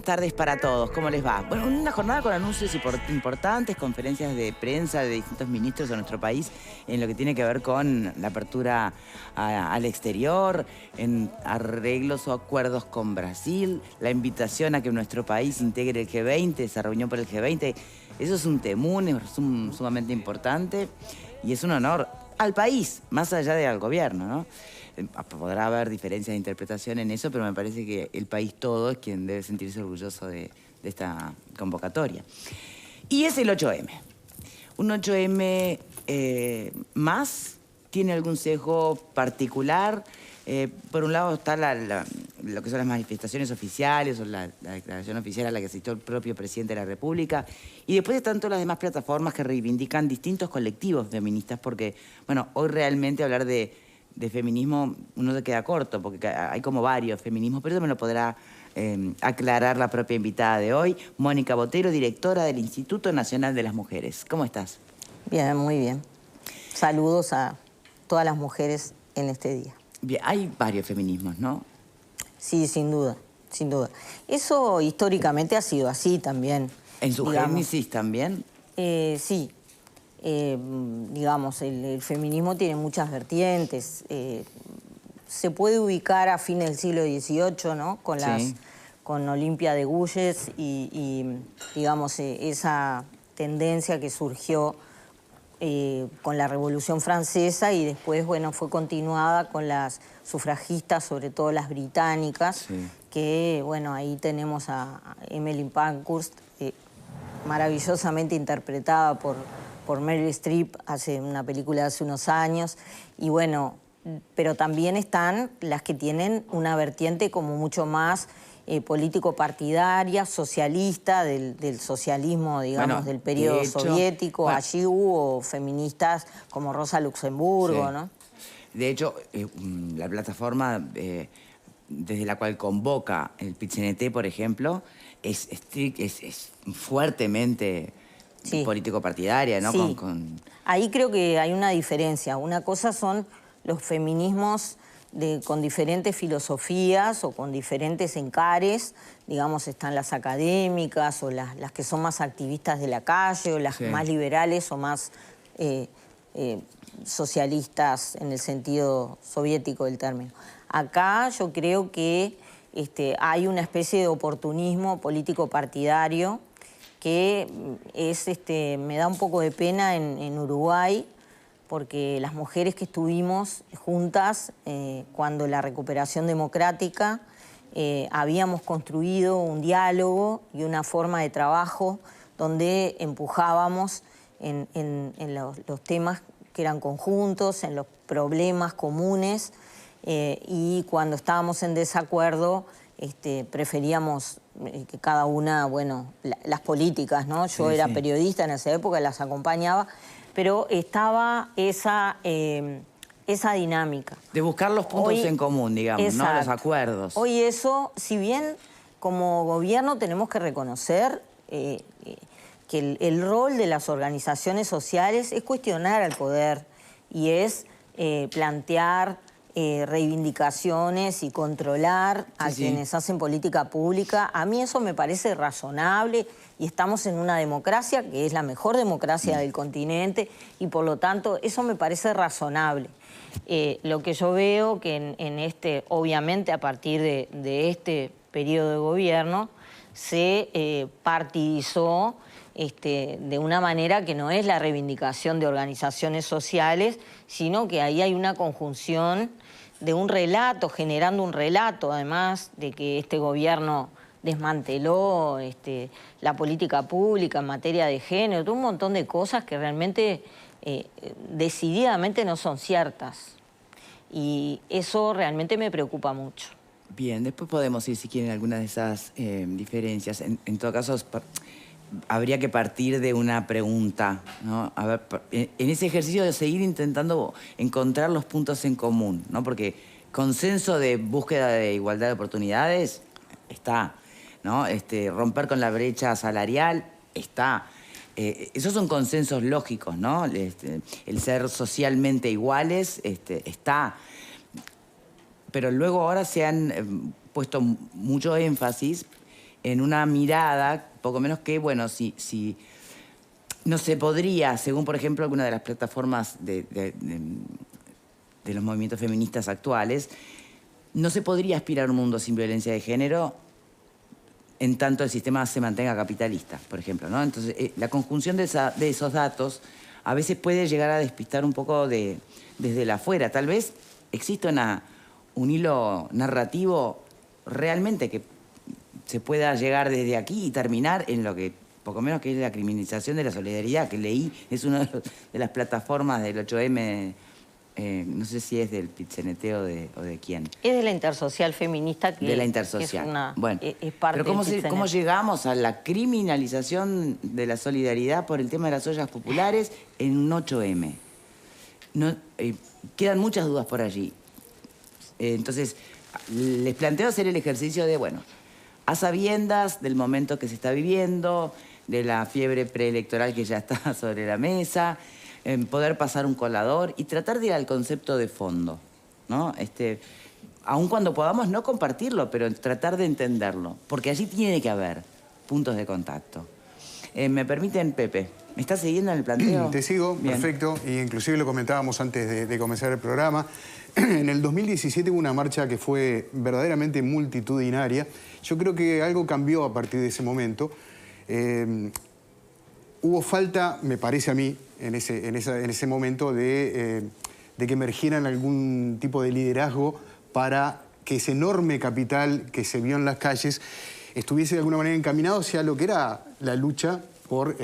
Tardes para todos, ¿cómo les va? Bueno, una jornada con anuncios importantes, conferencias de prensa de distintos ministros de nuestro país en lo que tiene que ver con la apertura al exterior, en arreglos o acuerdos con Brasil, la invitación a que nuestro país integre el G20, esa reunión por el G20. Eso es un temún, es sumamente importante y es un honor al país, más allá del gobierno, ¿no? Podrá haber diferencias de interpretación en eso, pero me parece que el país todo es quien debe sentirse orgulloso de esta convocatoria. Y es el 8M. Un 8M más, ¿tiene algún sesgo particular? Por un lado está lo que son las manifestaciones oficiales o la declaración oficial a la que asistió el propio presidente de la República. Y después están todas las demás plataformas que reivindican distintos colectivos feministas porque, bueno, hoy realmente hablar de feminismo uno se queda corto porque hay como varios feminismos, pero eso me lo podrá aclarar la propia invitada de hoy, Mónica Botero, directora del Instituto Nacional de las Mujeres. ¿Cómo estás? Bien, muy bien. Saludos a todas las mujeres en este día. Bien, hay varios feminismos, ¿no? Sí, sin duda, sin duda. Eso históricamente ha sido así también. ¿En su génesis también? Sí. Digamos, el feminismo tiene muchas vertientes. Se puede ubicar a fines del siglo XVIII, ¿no? Con Olimpia de Gouges y digamos, esa tendencia que surgió con la Revolución Francesa y después, bueno, fue continuada con las sufragistas, sobre todo las británicas, que, bueno, ahí tenemos a Emmeline Pankhurst, maravillosamente interpretada por Meryl Streep, hace una película de hace unos años, y bueno, pero también están las que tienen una vertiente como mucho más político-partidaria, socialista, del socialismo, digamos, bueno, del periodo soviético. Bueno, allí hubo feministas como Rosa Luxemburgo, ¿no? De hecho, la plataforma desde la cual convoca el PIT-CNT, por ejemplo, es fuertemente político-partidaria, ¿no? Sí. Ahí creo que hay una diferencia. Una cosa son los feminismos con diferentes filosofías o con diferentes encares. Digamos, están las académicas o las que son más activistas de la calle o las más liberales o más socialistas en el sentido soviético del término. Acá yo creo que hay una especie de oportunismo político-partidario que me da un poco de pena en Uruguay, porque las mujeres que estuvimos juntas cuando la recuperación democrática habíamos construido un diálogo y una forma de trabajo donde empujábamos en los temas que eran conjuntos, en los problemas comunes, y cuando estábamos en desacuerdo preferíamos que cada una, bueno, las políticas, ¿no? Yo era periodista en esa época, las acompañaba, pero estaba esa dinámica. De buscar los puntos en común, digamos, ¿no? Los acuerdos. Hoy eso, si bien como gobierno tenemos que reconocer que el rol de las organizaciones sociales es cuestionar al poder y es plantear reivindicaciones y controlar a quienes hacen política pública. A mí eso me parece razonable y estamos en una democracia que es la mejor democracia del continente y por lo tanto eso me parece razonable. Lo que yo veo que obviamente a partir de este periodo de gobierno se partidizó de una manera que no es la reivindicación de organizaciones sociales, sino que ahí hay una conjunción de un relato, generando un relato, además de que este gobierno desmanteló la política pública en materia de género, todo un montón de cosas que realmente decididamente no son ciertas. Y eso realmente me preocupa mucho. Bien, después podemos ir, si quieren, algunas de esas diferencias. En todo caso, habría que partir de una pregunta, ¿no? A ver, en ese ejercicio de seguir intentando encontrar los puntos en común, ¿no? Porque consenso de búsqueda de igualdad de oportunidades está, ¿no? Romper con la brecha salarial está. Esos son consensos lógicos, ¿no? El ser socialmente iguales está. Pero luego ahora se han puesto mucho énfasis en una mirada, poco menos que, bueno, si no se podría, según por ejemplo alguna de las plataformas de los movimientos feministas actuales, no se podría aspirar a un mundo sin violencia de género en tanto el sistema se mantenga capitalista, por ejemplo, ¿no? Entonces, la conjunción de esos datos a veces puede llegar a despistar un poco desde la afuera. Tal vez exista un hilo narrativo realmente que se pueda llegar desde aquí y terminar en lo que, poco menos que es la criminalización de la solidaridad, que leí, es una de las plataformas del 8M. No sé si es del PIT-CNT o de quién. Es de la Intersocial Feminista. De la Intersocial. Es parte pero del ¿cómo llegamos a la criminalización de la solidaridad por el tema de las ollas populares en un 8M? No, quedan muchas dudas por allí. Entonces, les planteo hacer el ejercicio de, bueno, a sabiendas del momento que se está viviendo, de la fiebre preelectoral que ya está sobre la mesa, poder pasar un colador y tratar de ir al concepto de fondo, ¿no? Aun cuando podamos no compartirlo, pero tratar de entenderlo, porque allí tiene que haber puntos de contacto. ¿Me permiten, Pepe? ¿Me estás siguiendo en el planteo? Te sigo, bien. Perfecto. Y inclusive lo comentábamos antes de comenzar el programa. En el 2017 hubo una marcha que fue verdaderamente multitudinaria. Yo creo que algo cambió a partir de ese momento. Hubo falta, me parece a mí, en ese momento de que emergieran algún tipo de liderazgo para que ese enorme capital que se vio en las calles estuviese de alguna manera encaminado hacia lo que era la lucha por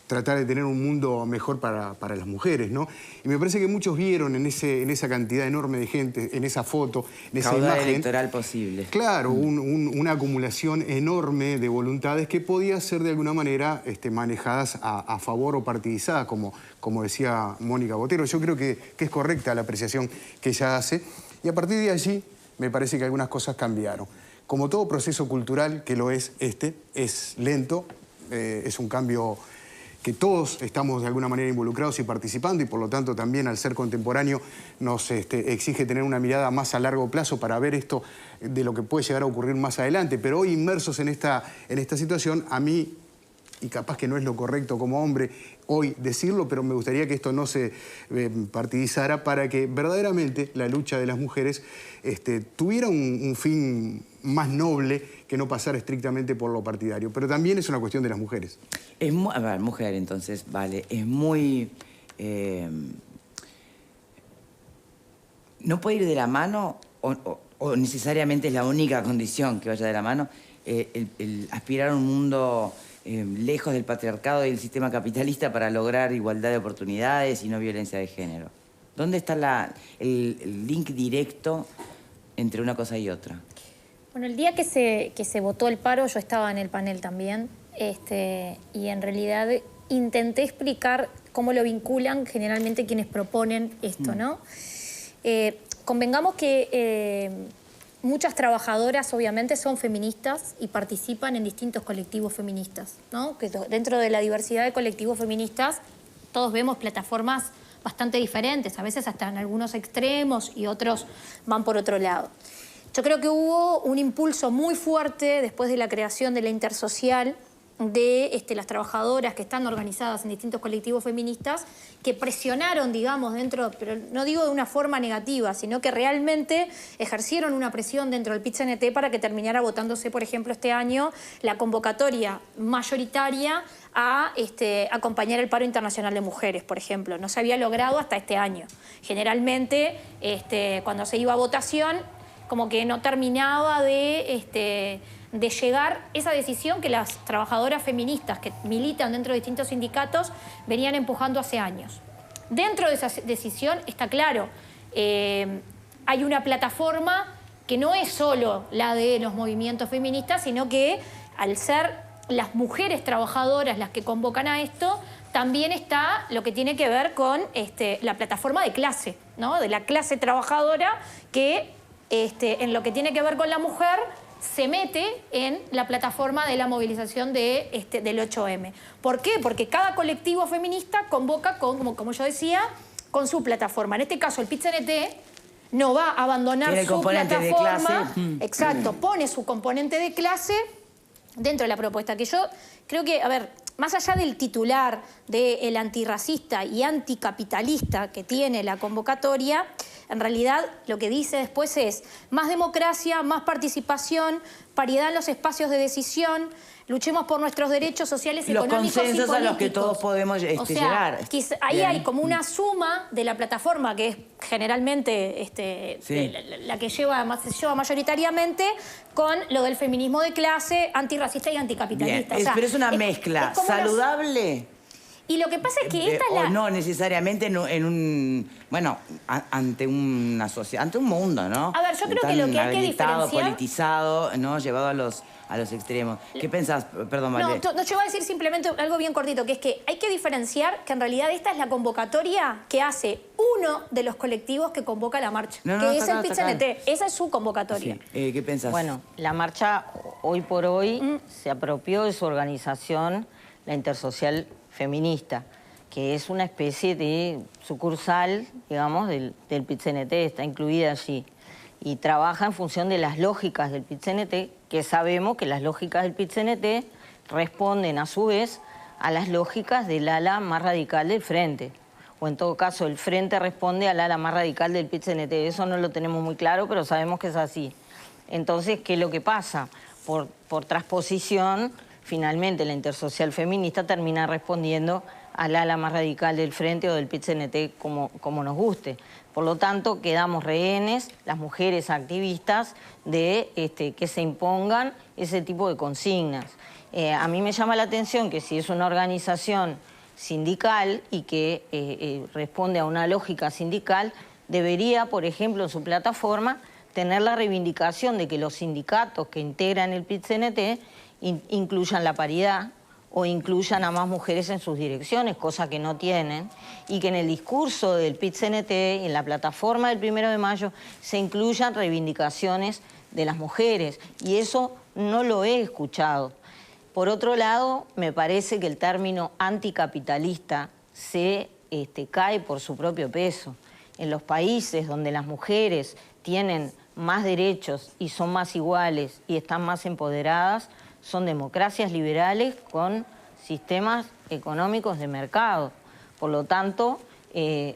tratar de tener un mundo mejor para las mujeres, ¿no? Y me parece que muchos vieron en esa cantidad enorme de gente, en esa foto, en esa caudal imagen electoral posible. Claro, una acumulación enorme de voluntades que podía ser de alguna manera manejadas a favor o partidizadas, como decía Mónica Botero. Yo creo que es correcta la apreciación que ella hace. Y a partir de allí me parece que algunas cosas cambiaron. Como todo proceso cultural, que lo es es lento, es un cambio que todos estamos de alguna manera involucrados y participando, y por lo tanto también al ser contemporáneo nos exige tener una mirada más a largo plazo para ver esto de lo que puede llegar a ocurrir más adelante. Pero hoy inmersos en esta situación, a mí, y capaz que no es lo correcto como hombre hoy decirlo, pero me gustaría que esto no se partidizara para que verdaderamente la lucha de las mujeres tuviera un fin más noble que no pasar estrictamente por lo partidario. Pero también es una cuestión de las mujeres. A ver, mujer, entonces, vale, es muy... no puede ir de la mano, o necesariamente es la única condición que vaya de la mano, el aspirar a un mundo lejos del patriarcado y del sistema capitalista para lograr igualdad de oportunidades y no violencia de género. ¿Dónde está el link directo entre una cosa y otra? Bueno, el día que se votó el paro, yo estaba en el panel también, y en realidad intenté explicar cómo lo vinculan generalmente quienes proponen esto, ¿no? Convengamos que muchas trabajadoras obviamente son feministas y participan en distintos colectivos feministas, ¿no? Que dentro de la diversidad de colectivos feministas todos vemos plataformas bastante diferentes, a veces hasta en algunos extremos y otros van por otro lado. Yo creo que hubo un impulso muy fuerte después de la creación de la Intersocial de las trabajadoras que están organizadas en distintos colectivos feministas que presionaron, digamos, dentro, pero no digo de una forma negativa, sino que realmente ejercieron una presión dentro del PIT-CNT para que terminara votándose, por ejemplo, este año la convocatoria mayoritaria a acompañar el paro internacional de mujeres, por ejemplo. No se había logrado hasta este año. Generalmente, cuando se iba a votación, como que no terminaba de llegar esa decisión que las trabajadoras feministas que militan dentro de distintos sindicatos venían empujando hace años. Dentro de esa decisión está claro, hay una plataforma que no es solo la de los movimientos feministas, sino que al ser las mujeres trabajadoras las que convocan a esto, también está lo que tiene que ver con la plataforma de clase, ¿no? De la clase trabajadora que en lo que tiene que ver con la mujer se mete en la plataforma de la movilización del 8M. ¿Por qué? Porque cada colectivo feminista convoca, como yo decía, con su plataforma. En este caso, el PIT-CNT no va a abandonar su plataforma. De clase. Exacto, pone su componente de clase dentro de la propuesta, que yo creo que, a ver, más allá del titular del antirracista y anticapitalista que tiene la convocatoria, en realidad lo que dice después es más democracia, más participación, paridad en los espacios de decisión, luchemos por nuestros derechos sociales, los económicos y políticos. consensos a los que todos podemos llegar. Ahí Bien. hay como una suma de la plataforma, que es generalmente Sí. la que se lleva mayoritariamente, con lo del feminismo de clase, antirracista y anticapitalista. Bien, O sea, pero es una mezcla como saludable. Y lo que pasa es que esta es o la... no necesariamente en un... Bueno, ante una sociedad, ante un mundo, ¿no? A ver, yo creo que lo que hay que habilitado, diferenciar... politizado, ¿no? Llevado a los extremos. ¿Qué pensás? Perdón, Vale. No, yo voy a decir simplemente algo bien cortito, que es que hay que diferenciar que en realidad esta es la convocatoria que hace uno de los colectivos que convoca la marcha, que es el PIT-CNT. Esa es su convocatoria. Sí. ¿Qué pensás? Bueno, la marcha hoy por hoy se apropió de su organización, la Intersocial Feminista, que es una especie de sucursal, digamos, del PIT-CNT, está incluida allí. Y trabaja en función de las lógicas del PIT-CNT, que sabemos que las lógicas del PIT-CNT responden a su vez a las lógicas del ala más radical del Frente. O en todo caso, el Frente responde al ala más radical del PIT-CNT. Eso no lo tenemos muy claro, pero sabemos que es así. Entonces, ¿qué es lo que pasa? Por transposición, finalmente la Intersocial Feminista termina respondiendo al ala más radical del Frente o del PIT-CNT como nos guste. Por lo tanto, quedamos rehenes, las mujeres activistas, de que se impongan ese tipo de consignas. A mí me llama la atención que si es una organización sindical y que responde a una lógica sindical, debería, por ejemplo, en su plataforma, tener la reivindicación de que los sindicatos que integran el PIT-CNT incluyan la paridad o incluyan a más mujeres en sus direcciones, cosa que no tienen, y que en el discurso del PIT-CNT y en la plataforma del 1 de mayo se incluyan reivindicaciones de las mujeres, y eso no lo he escuchado. Por otro lado, me parece que el término anticapitalista se cae por su propio peso. En los países donde las mujeres tienen más derechos y son más iguales y están más empoderadas, son democracias liberales con sistemas económicos de mercado. Por lo tanto,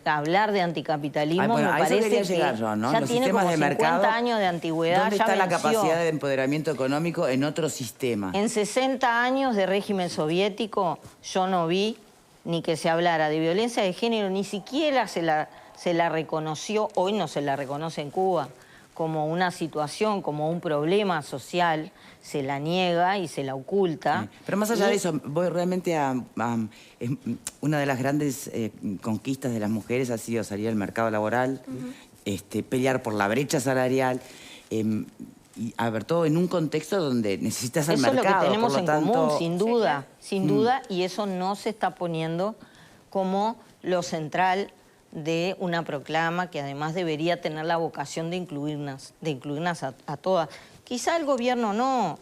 hablar de anticapitalismo me parece que yo, ¿no? ya Los tiene como 50 años de antigüedad. ¿Dónde ya está la venció. capacidad de empoderamiento económico en otro sistema? En 60 años de régimen soviético yo no vi ni que se hablara de violencia de género, ni siquiera se la reconoció, hoy no se la reconoce en Cuba, como una situación, como un problema social, se la niega y se la oculta. Sí. Pero más allá de eso, voy realmente una de las grandes conquistas de las mujeres ha sido salir al mercado laboral, pelear por la brecha salarial, y a ver, todo en un contexto donde necesitas al mercado. Eso es lo que tenemos por lo en común, sin duda, sí, sin duda, y eso no se está poniendo como lo central de una proclama que además debería tener la vocación de incluirnos a todas. Quizá el gobierno no,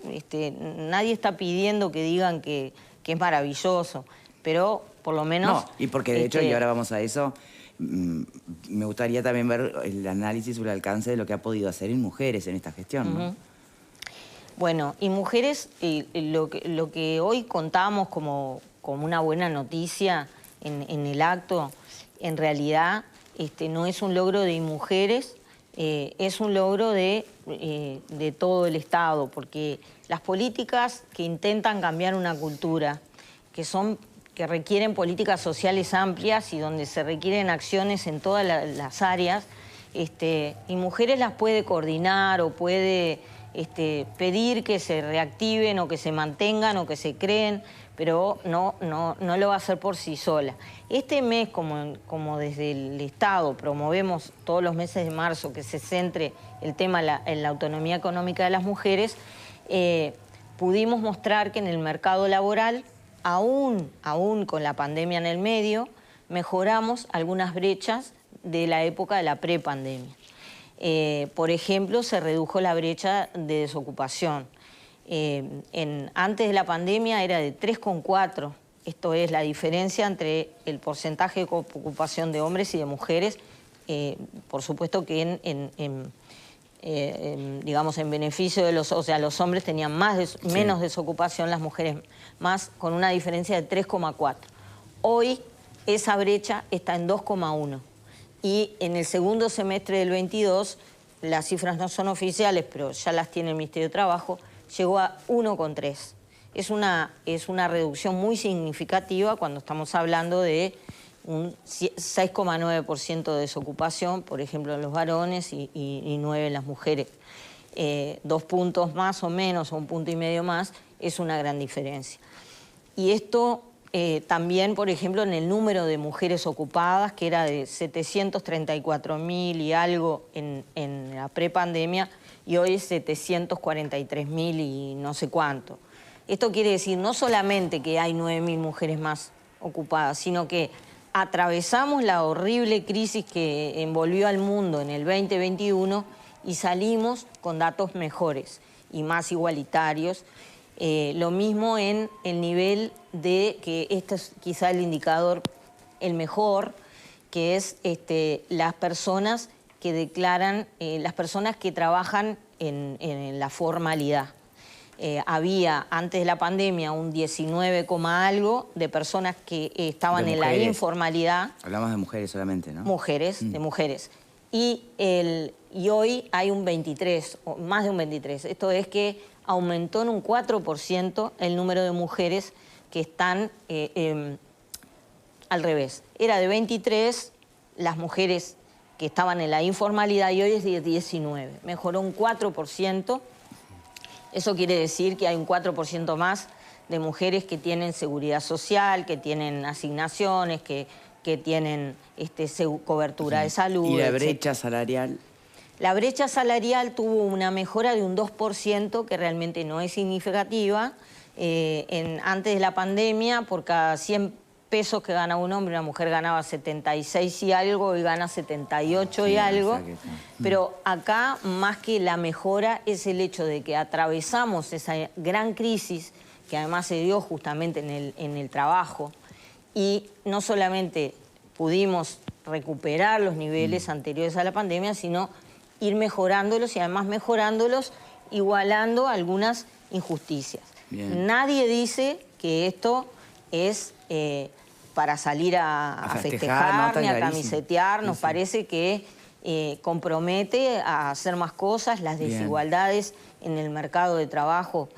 nadie está pidiendo que digan que es maravilloso, pero por lo menos... No, y porque de hecho, y ahora vamos a eso, me gustaría también ver el análisis sobre el alcance de lo que ha podido hacer en mujeres en esta gestión, ¿no? Bueno, y mujeres, lo que hoy contamos como una buena noticia en el acto, en realidad no es un logro de mujeres, es un logro de todo el Estado, porque las políticas que intentan cambiar una cultura, que requieren políticas sociales amplias y donde se requieren acciones en todas las áreas, y mujeres las puede coordinar o puede pedir que se reactiven o que se mantengan o que se creen, pero no lo va a hacer por sí sola. Este mes, como desde el Estado promovemos todos los meses de marzo que se centre el tema en la autonomía económica de las mujeres, pudimos mostrar que en el mercado laboral, aún con la pandemia en el medio, mejoramos algunas brechas de la época de la prepandemia. Por ejemplo, se redujo la brecha de desocupación. Antes de la pandemia era de 3,4, esto es la diferencia entre el porcentaje de ocupación de hombres y de mujeres, por supuesto que digamos, en beneficio de los... O sea, los hombres tenían menos desocupación, las mujeres más, con una diferencia de 3,4. Hoy esa brecha está en 2,1. Y en el segundo semestre del 22, las cifras no son oficiales, pero ya las tiene el Ministerio de Trabajo, llegó a 1,3. Es una reducción muy significativa cuando estamos hablando de un 6,9% de desocupación, por ejemplo, en los varones y 9 en las mujeres. 2 puntos más o menos, o 1,5 puntos más, es una gran diferencia. Y esto también, por ejemplo, en el número de mujeres ocupadas, que era de 734.000 y algo en la prepandemia, y hoy es 743.000 y no sé cuánto. Esto quiere decir no solamente que hay 9.000 mujeres más ocupadas, sino que atravesamos la horrible crisis que envolvió al mundo en el 2021 y salimos con datos mejores y más igualitarios. Lo mismo en el nivel de, que este es quizá el indicador el mejor, que es las personas que declaran, las personas que trabajan en la formalidad. Había antes de la pandemia un 19, algo de personas que estaban en la informalidad. Hablamos de mujeres solamente, ¿no? Mujeres, de mujeres. Y hoy hay un 23, o más de un 23. Esto es que aumentó en un 4% el número de mujeres que están al revés. Era de 23 las mujeres que estaban en la informalidad y hoy es de 19. Mejoró un 4%. Eso quiere decir que hay un 4% más de mujeres que tienen seguridad social, que tienen asignaciones, que tienen cobertura de salud. ¿Y la brecha salarial? La brecha salarial tuvo una mejora de un 2%, que realmente no es significativa. Antes de la pandemia, por cada 100 pesos que gana un hombre, una mujer ganaba 76 y algo, y gana 78 y algo. O sea que... Pero acá, más que la mejora, es el hecho de que atravesamos esa gran crisis, que además se dio justamente en el trabajo, y no solamente pudimos recuperar los niveles anteriores a la pandemia, sino ir mejorándolos y además mejorándolos, igualando algunas injusticias. Bien. Nadie dice que esto es para salir a festejar no, ni a camisetear. Nos parece que compromete a hacer más cosas. Las desigualdades en el mercado de trabajo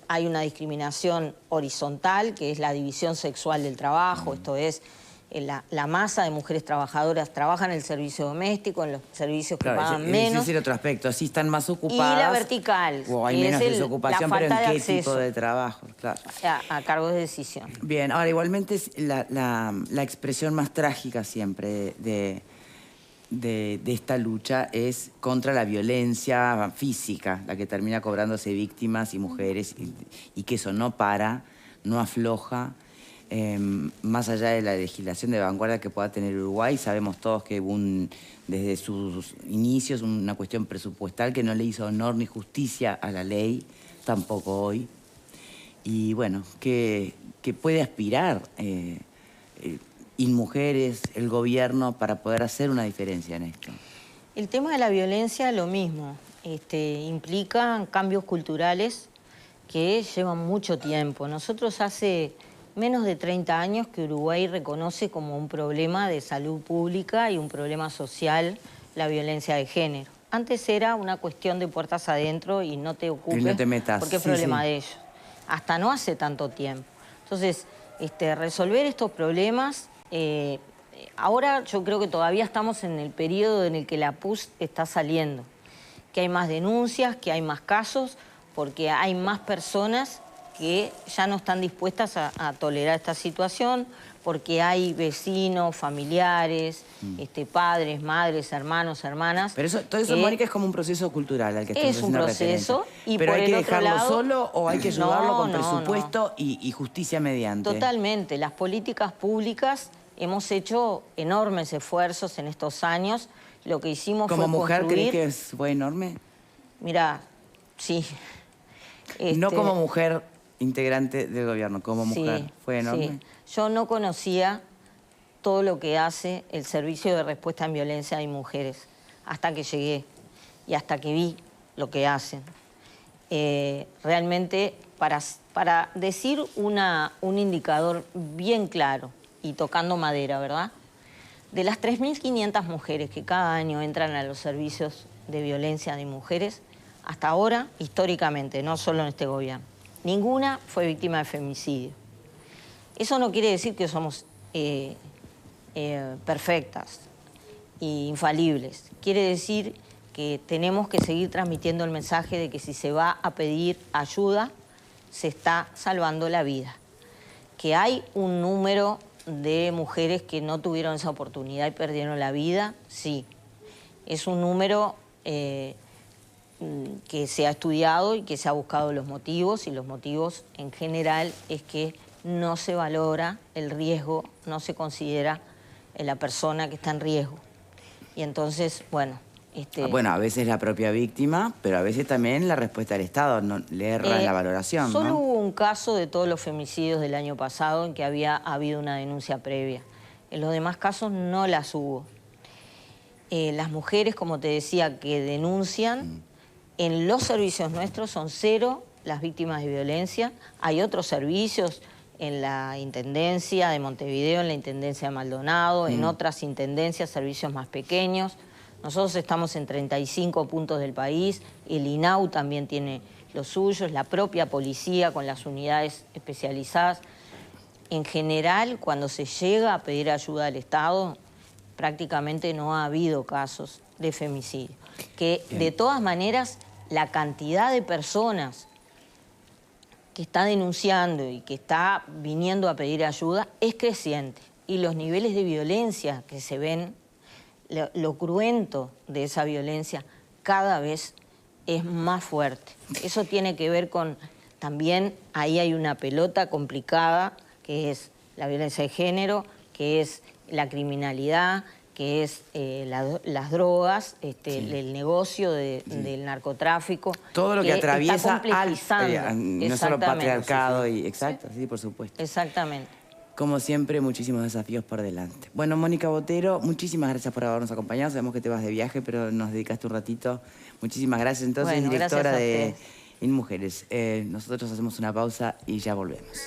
hay una discriminación horizontal, que es la división sexual del trabajo. Esto es, la masa de mujeres trabajadoras trabajan en el servicio doméstico, en los servicios que pagan menos. Ese es el otro aspecto, así están más ocupadas. Y la vertical. O hay menos desocupación, pero ¿en qué tipo de trabajo? Claro. A cargos de decisión. Bien, ahora igualmente es la expresión más trágica siempre de esta lucha es contra la violencia física, la que termina cobrándose víctimas y mujeres, y que eso no para, no afloja. Más allá de la legislación de vanguardia que pueda tener Uruguay, sabemos todos que hubo desde sus inicios una cuestión presupuestal que no le hizo honor ni justicia a la ley, tampoco hoy. Y bueno, que puede aspirar Inmujeres, el gobierno, para poder hacer una diferencia en esto. El tema de la violencia, lo mismo. Implica cambios culturales que llevan mucho tiempo. Nosotros hace menos de 30 años que Uruguay reconoce como un problema de salud pública y un problema social la violencia de género. Antes era una cuestión de puertas adentro y no te ocupes, y no te metas. Porque es problema de ellos. Hasta no hace tanto tiempo. Entonces, resolver estos problemas... ahora yo creo que todavía estamos en el periodo en el que la PUS está saliendo. Que hay más denuncias, que hay más casos, porque hay más personas que ya no están dispuestas a tolerar esta situación, porque hay vecinos, familiares, padres, madres, hermanos, hermanas. Pero todo eso, Mónica, es como un proceso cultural al que estamos haciendo referencia. Es un proceso. Y pero por hay que el otro dejarlo lado, solo o hay que ayudarlo con presupuesto no. Y justicia mediante. Totalmente. Las políticas públicas hemos hecho enormes esfuerzos en estos años. Lo que hicimos fue ¿Como mujer construir... crees que fue enorme? Mira, sí. No como mujer integrante del gobierno, como mujer. Sí, ¿Fue enorme? Sí. Yo no conocía todo lo que hace el Servicio de Respuesta en Violencia de Mujeres. hasta que llegué y hasta que vi lo que hacen. Realmente, para decir un indicador bien claro y tocando madera, ¿verdad? De las 3.500 mujeres que cada año entran a los servicios de violencia de mujeres, hasta ahora, históricamente, no solo en este gobierno, ninguna fue víctima de femicidio. Eso no quiere decir que somos perfectas e infalibles. Quiere decir que tenemos que seguir transmitiendo el mensaje de que si se va a pedir ayuda, se está salvando la vida. Que hay un número de mujeres que no tuvieron esa oportunidad y perdieron la vida, sí. Es un número que se ha estudiado y que se ha buscado los motivos, y los motivos en general es que no se valora el riesgo, no se considera la persona que está en riesgo. Y entonces, bueno... Bueno, a veces la propia víctima, pero a veces también la respuesta del Estado, no, le erra en la valoración, Solo ¿no? hubo un caso de todos los femicidios del año pasado en que había habido una denuncia previa. En los demás casos no las hubo. Las mujeres, como te decía, que denuncian, en los servicios nuestros son 0 las víctimas de violencia. Hay otros servicios en la Intendencia de Montevideo, en la Intendencia de Maldonado, en otras intendencias, servicios más pequeños. Nosotros estamos en 35 puntos del país, el INAU también tiene los suyos, la propia policía con las unidades especializadas. En general, cuando se llega a pedir ayuda al Estado, prácticamente no ha habido casos de femicidio. Que de todas maneras, la cantidad de personas que está denunciando y que está viniendo a pedir ayuda es creciente. Y los niveles de violencia que se ven, lo cruento de esa violencia cada vez es más fuerte. Eso tiene que ver con, también ahí hay una pelota complicada, que es la violencia de género, que es la criminalidad, que es las drogas, el negocio del narcotráfico. Todo lo que atraviesa no solo patriarcado. Sí. Exacto, sí, por supuesto. Exactamente. Como siempre, muchísimos desafíos por delante. Bueno, Mónica Botero, muchísimas gracias por habernos acompañado. Sabemos que te vas de viaje, pero nos dedicaste un ratito. Muchísimas gracias. Entonces, bueno, directora gracias de InMujeres. Nosotros hacemos una pausa y ya volvemos.